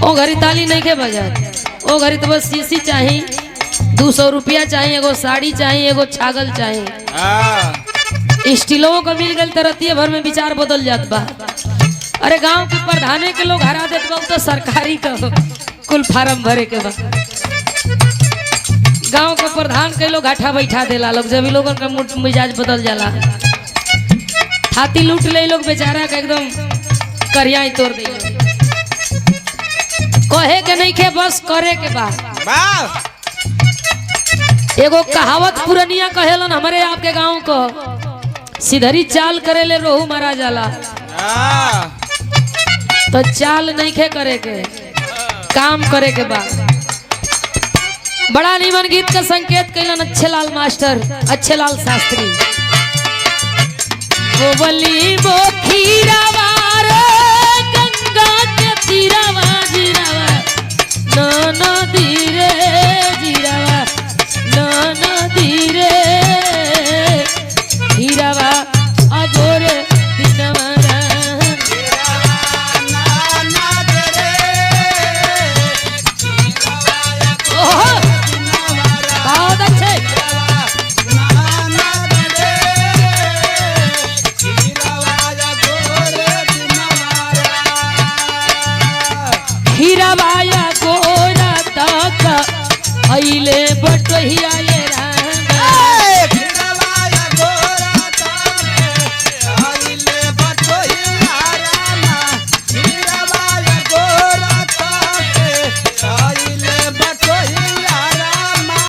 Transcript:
ओ घरी ताली नहीं के बजा, ओ घरी तो बस सीसी चाहिए, 200 रुपया चाहिए, एगो साड़ी चाहिए, एगो छागल चाहिए। स्टीलों को मिल गई तरतिये भर में विचार बदल जात बा। अरे गांव के प्रधाने के लोग हरा देत बा, तो सरकारी का कुल फार्म भरे के बा। गांव के प्रधान के लोग हठा बैठा देला लोग, जब लोगन का मिजाज बदल जाला। हाथी लूट ले लोग बेचारा का एकदम करिया ही तोड़ दे। कहे के नहीं के बस करे के बा। एगो कहावत पुरनिया कहेलन हमारे आपके गांव को, सिधरी चाल करे ले रोहू मारा जाला। तो चाल नहीं खे करे के, काम करे के बा। बड़ा नीमन गीत का संकेत कैलन अच्छे लाल मास्टर, अच्छे लाल शास्त्री। वो बली वो खीरावा रे गंगा के तीरावा जीरावा, नाना धीरे जीरावा, नाना धीरे हीरावा अगोरे दिनवारा। ओहो बहुत अच्छे। हीरावाया गोरा तक अइले